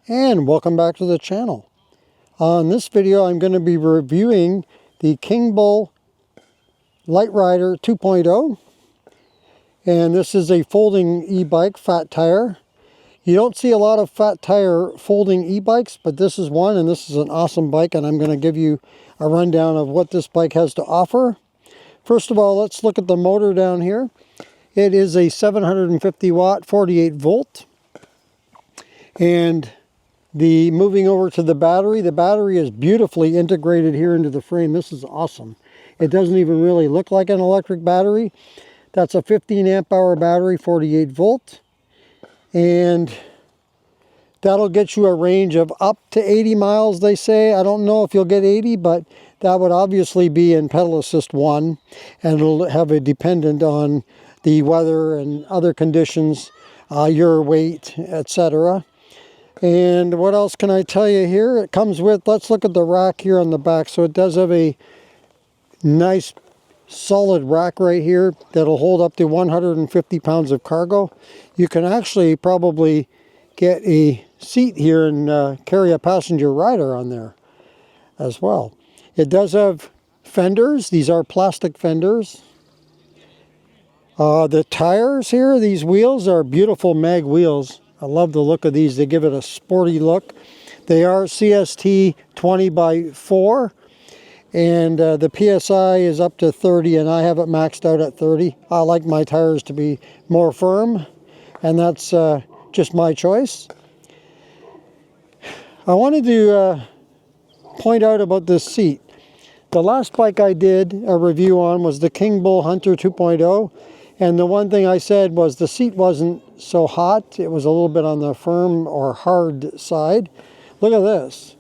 And welcome back to the channel. On this video I'm going to be reviewing the KINGBULL Literider 2.0, and this is a folding e-bike fat tire. You don't see a lot of fat tire folding e-bikes, but this is one, and this is an awesome bike, and I'm going to give you a rundown of what this bike has to offer. First of all, let's look at the motor down here. It is a 750 watt 48 volt, and moving over to the battery is beautifully integrated here into the frame. This is awesome. It doesn't even really look like an electric battery. That's a 15 amp hour battery, 48 volt. And that'll get you a range of up to 80 miles, they say. I don't know if you'll get 80, but that would obviously be in pedal assist 1. And it'll have a dependent on the weather and other conditions, your weight, etc. And what else can I tell you here? It comes with, let's look at the rack here on the back. So it does have a nice solid rack right here that'll hold up to 150 pounds of cargo. You can actually probably get a seat here and carry a passenger rider on there as well. It does have fenders. These are plastic fenders. The tires here, these wheels are beautiful mag wheels. I love the look of these. They give it a sporty look. They are CST 20/4, and the PSI is up to 30, and I have it maxed out at 30. I like my tires to be more firm, and that's just my choice. I wanted to point out about this seat. The last bike I did a review on was the KINGBULL Hunter 2.0. And the one thing I said was the seat wasn't so hot. It was a little bit on the firm or hard side. Look at this.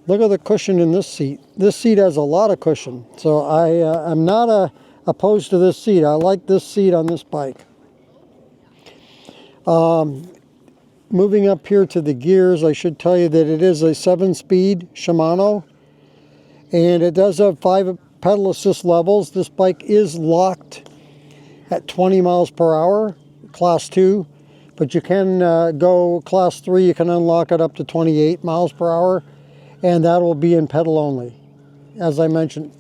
Look at the cushion in this seat. This seat has a lot of cushion. So I'm not opposed to this seat. I like this seat on this bike. Moving up here to the gears, I should tell you that it is a 7-speed Shimano. And it does have 5 pedal assist levels. This bike is locked at 20 miles per hour, class 2, but you can go class 3, you can unlock it up to 28 miles per hour, and that will be in pedal only. As I mentioned,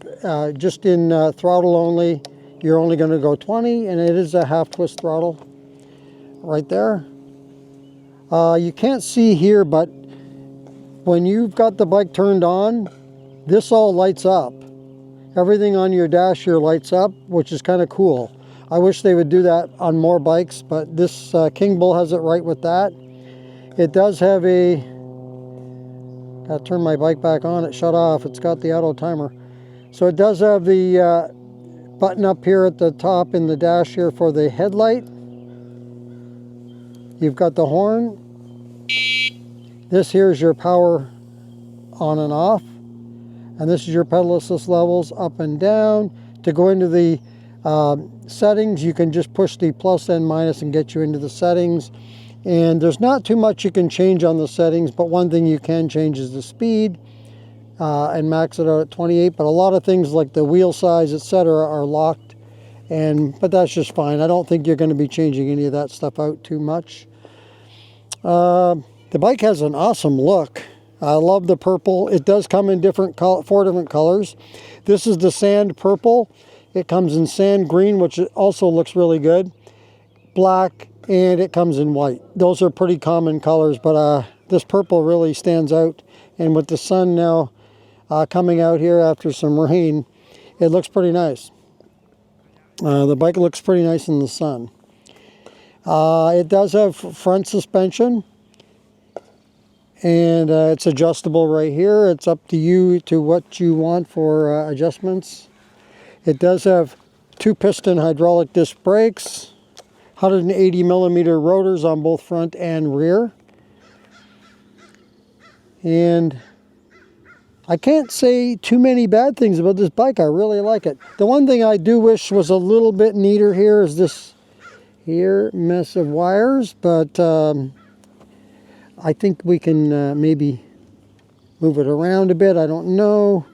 just in throttle only, you're only going to go 20, and it is a half twist throttle right there. You can't see here, but when you've got the bike turned on, this all lights up. Everything on your dash here lights up, which is kind of cool. I wish they would do that on more bikes, but this KINGBULL has it right with that. It does have a, gotta turn my bike back on, it shut off, it's got the auto timer. So it does have the button up here at the top in the dash here for the headlight. You've got the horn. This here is your power on and off. And this is your pedal assist levels up and down. To go into the settings, you can just push the plus and minus and get you into the settings. And there's not too much you can change on the settings, but one thing you can change is the speed and max it out at 28. But a lot of things like the wheel size, etc., are locked, but that's just fine. I don't think you're going to be changing any of that stuff out too much. The bike has an awesome look. I love the purple. It does come in 4 different colors. This is the sand purple. It comes in sand green, which also looks really good. Black, and it comes in white. Those are pretty common colors, but this purple really stands out. And with the sun now coming out here after some rain, it looks pretty nice. The bike looks pretty nice in the sun. It does have front suspension. And it's adjustable right here. It's up to you to what you want for adjustments. It does have 2-piston hydraulic disc brakes, 180 millimeter rotors on both front and rear. And I can't say too many bad things about this bike. I really like it. The one thing I do wish was a little bit neater here is this here mess of wires, but I think we can maybe move it around a bit. I don't know.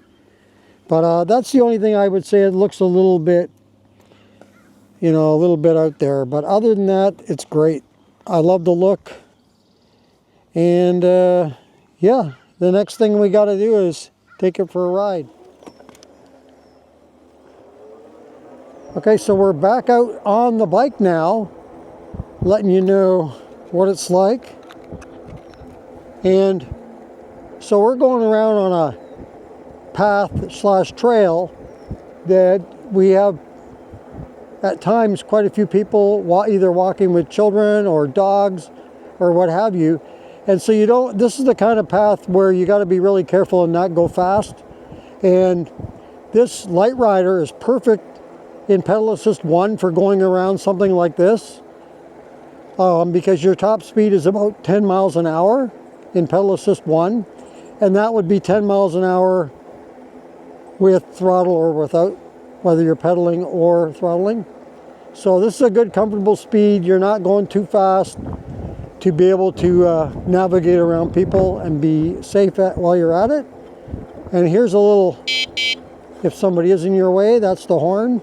But that's the only thing I would say. It looks a little bit, a little bit out there. But other than that, it's great. I love the look. And yeah, the next thing we got to do is take it for a ride. Okay, so we're back out on the bike now, letting you know what it's like. And so we're going around on a path slash trail that we have at times quite a few people either walking with children or dogs or what have you. And so this is the kind of path where you got to be really careful and not go fast. And this Literider is perfect in pedal assist 1 for going around something like this, because your top speed is about 10 miles an hour in pedal assist 1, and that would be 10 miles an hour with throttle or without, whether you're pedaling or throttling. So this is a good comfortable speed. You're not going too fast to be able to navigate around people and be safe while you're at it. And here's a little, if somebody is in your way, that's the horn.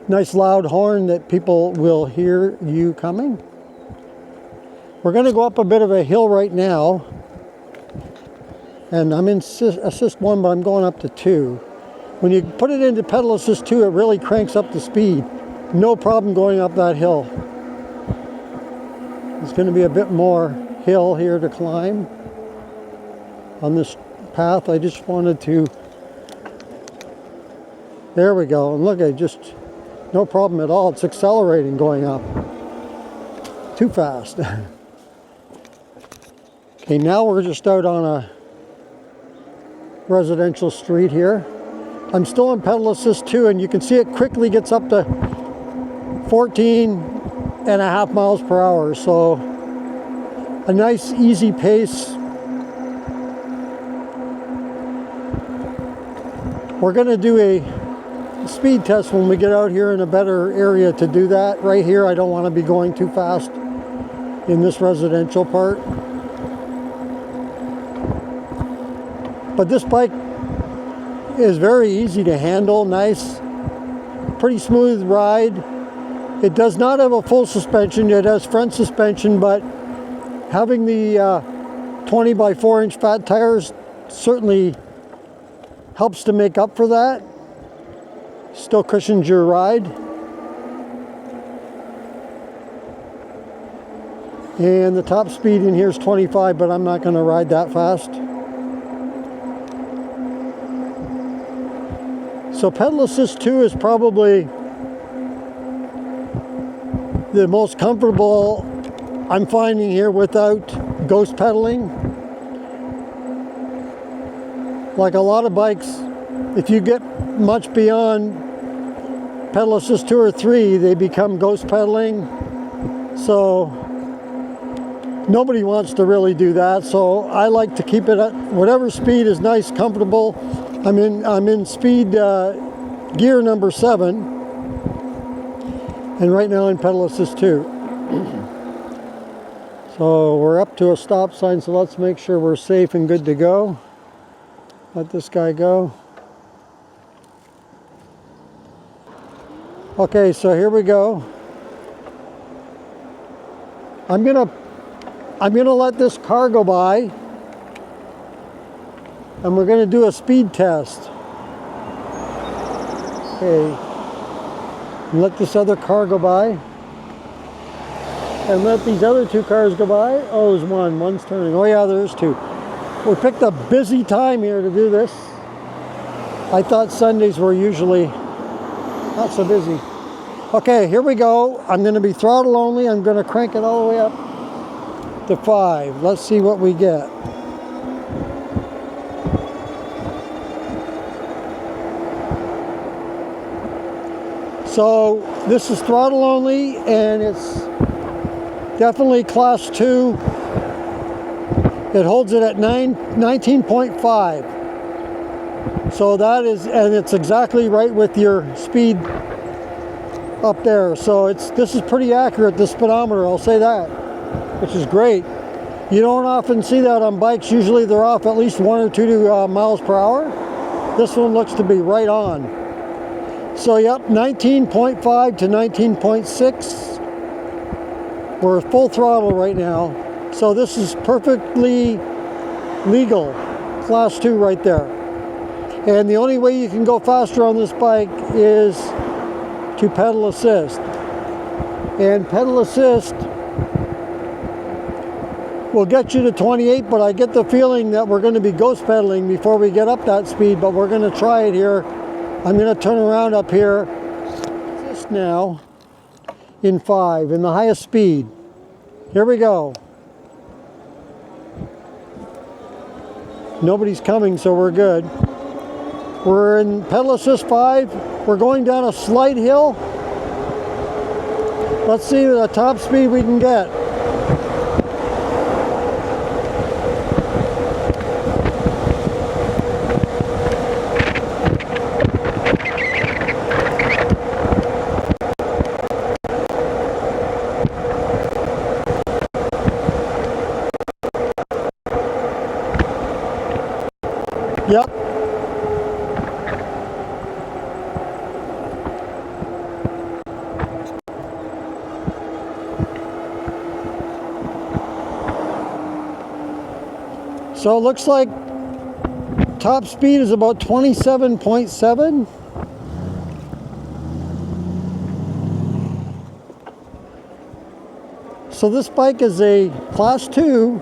Nice loud horn that people will hear you coming. We're going to go up a bit of a hill right now. And I'm in assist 1, but I'm going up to 2. When you put it into pedal assist 2, it really cranks up the speed. No problem going up that hill. There's going to be a bit more hill here to climb on this path. I just wanted to, there we go. And look, no problem at all. It's accelerating going up. Too fast. Okay, now we're just out on a residential street here. I'm still in pedal assist 2, and you can see it quickly gets up to 14.5 miles per hour. So a nice easy pace. We're going to do a speed test when we get out here in a better area to do that. Right here, I don't want to be going too fast in this residential part. But this bike is very easy to handle, nice, pretty smooth ride. It does not have a full suspension, it has front suspension, but having the 20 by 4 inch fat tires certainly helps to make up for that. Still cushions your ride. And the top speed in here is 25, but I'm not going to ride that fast. So pedal assist 2 is probably the most comfortable I'm finding here without ghost pedaling. Like a lot of bikes, if you get much beyond pedal assist 2 or 3, they become ghost pedaling. So nobody wants to really do that. So I like to keep it at whatever speed is nice, comfortable. I'm in speed gear number 7, and right now in pedal assist 2. So we're up to a stop sign, so let's make sure we're safe and good to go. Let this guy go. Okay, so here we go. I'm gonna let this car go by, and we're gonna do a speed test. Okay, and let this other car go by, and let these other 2 cars go by. Oh, there's one's turning. Oh yeah, there's 2. We picked a busy time here to do this. I thought Sundays were usually not so busy. Okay, here we go. I'm going to be throttle only. I'm going to crank it all the way up to 5. Let's see what we get. So this is throttle only, and it's definitely class 2. It holds it at 19.5. So that is, and it's exactly right with your speed up there. So this is pretty accurate, the speedometer, I'll say that, which is great. You don't often see that on bikes. Usually they're off at least 1 or 2 miles per hour. This one looks to be right on. So yep, 19.5 to 19.6. We're full throttle right now. So this is perfectly legal, class 2 right there. And the only way you can go faster on this bike is to pedal assist. And pedal assist will get you to 28, but I get the feeling that we're going to be ghost pedaling before we get up that speed, but we're going to try it here. I'm going to turn around up here just now in 5, in the highest speed. Here we go. Nobody's coming, so we're good. We're in pedal assist 5. We're going down a slight hill. Let's see the top speed we can get. Yep. So it looks like top speed is about 27.7. So this bike is a class 2,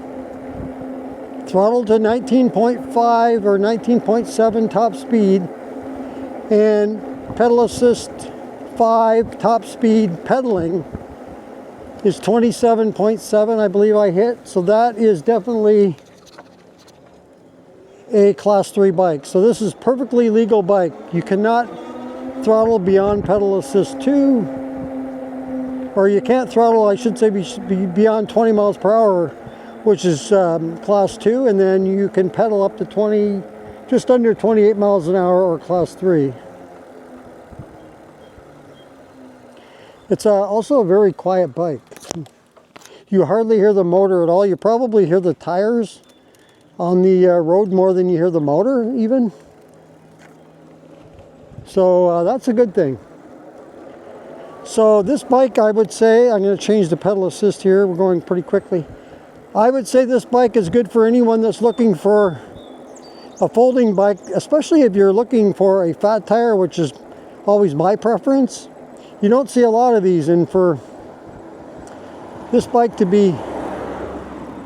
throttled to 19.5 or 19.7 top speed, and pedal assist 5 top speed pedaling is 27.7, I believe I hit. So that is definitely a class 3 bike. So this is perfectly legal bike. You cannot throttle beyond pedal assist 2, or you can't throttle, I should say, be beyond 20 miles per hour, which is class 2, and then you can pedal up to just under 28 miles an hour, or class 3. It's also a very quiet bike. You hardly hear the motor at all. You probably hear the tires on the road more than you hear the motor even. So that's a good thing. So this bike, I would say, I'm going to change the pedal assist here. We're going pretty quickly. I would say this bike is good for anyone that's looking for a folding bike, especially if you're looking for a fat tire, which is always my preference. You don't see a lot of these, and for this bike to be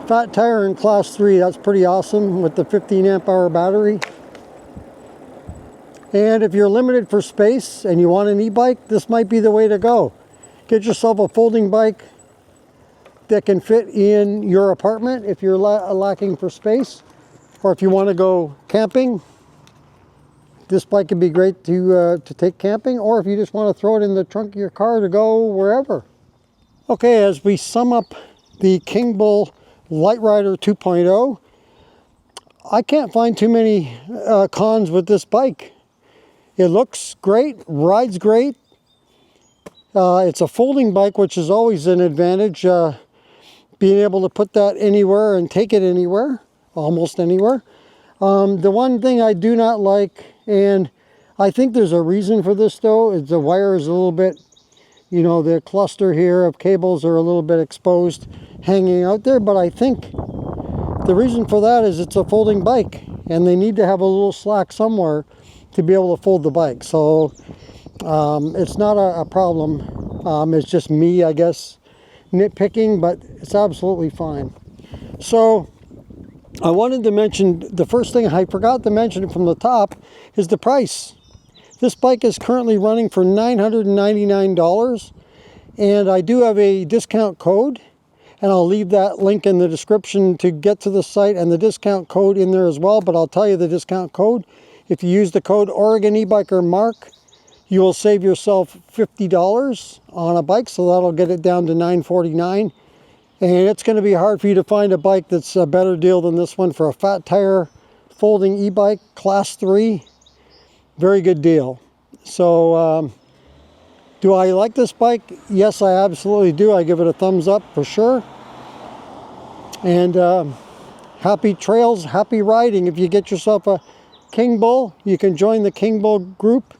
fat tire in class 3, that's pretty awesome with the 15 amp hour battery. And if you're limited for space and you want an e-bike, this might be the way to go. Get yourself a folding bike that can fit in your apartment if you're lacking for space, or if you want to go camping. This bike could be great to take camping, or if you just want to throw it in the trunk of your car to go wherever. Okay, as we sum up the KINGBULL Literider 2.0, I can't find too many cons with this bike. It looks great, rides great. It's a folding bike, which is always an advantage. Being able to put that anywhere and take it anywhere, almost anywhere. The one thing I do not like, and I think there's a reason for this though, is the wire is a little bit, you know, the cluster here of cables are a little bit exposed, hanging out there. But I think the reason for that is it's a folding bike, and they need to have a little slack somewhere to be able to fold the bike. So it's not a problem. It's just me, I guess, nitpicking, but it's absolutely fine. So I wanted to mention, the first thing I forgot to mention from the top is the price. This bike is currently running for $999, and I do have a discount code, and I'll leave that link in the description to get to the site, and the discount code in there as well. But I'll tell you the discount code. If you use the code Oregon eBiker Mark, you will save yourself $50 on a bike, so that'll get it down to $949. And it's going to be hard for you to find a bike that's a better deal than this one for a fat tire folding e-bike, class 3. Very good deal. So do I like this bike? Yes, I absolutely do. I give it a thumbs up for sure. And happy trails, happy riding. If you get yourself a KINGBULL, you can join the KINGBULL group,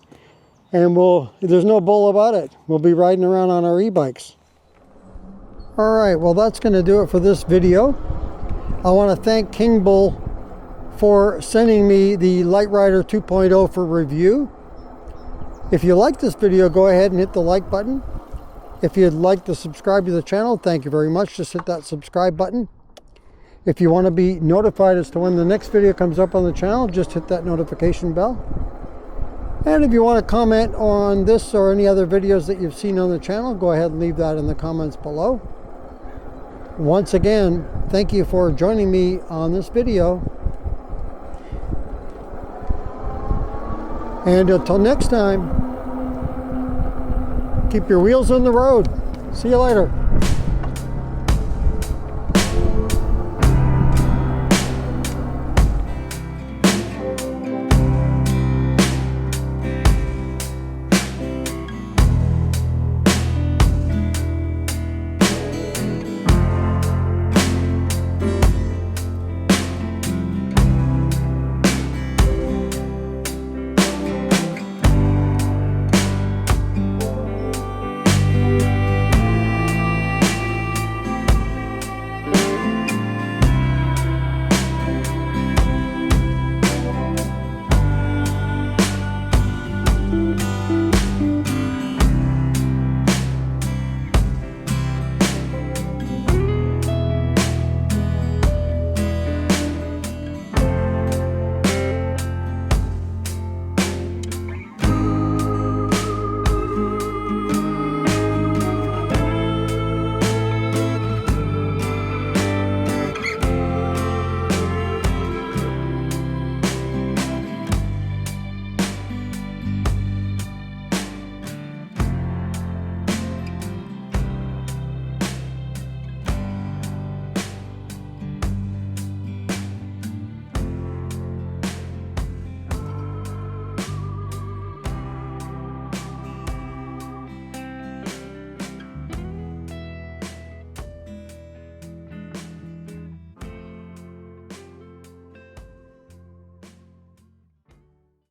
and there's no bull about it. We'll be riding around on our e-bikes. Alright, well that's going to do it for this video. I want to thank KINGBULL for sending me the Literider 2.0 for review. If you like this video, go ahead and hit the like button. If you'd like to subscribe to the channel, thank you very much. Just hit that subscribe button. If you want to be notified as to when the next video comes up on the channel, just hit that notification bell. And if you want to comment on this or any other videos that you've seen on the channel, go ahead and leave that in the comments below. Once again, thank you for joining me on this video. And until next time, keep your wheels on the road. See you later.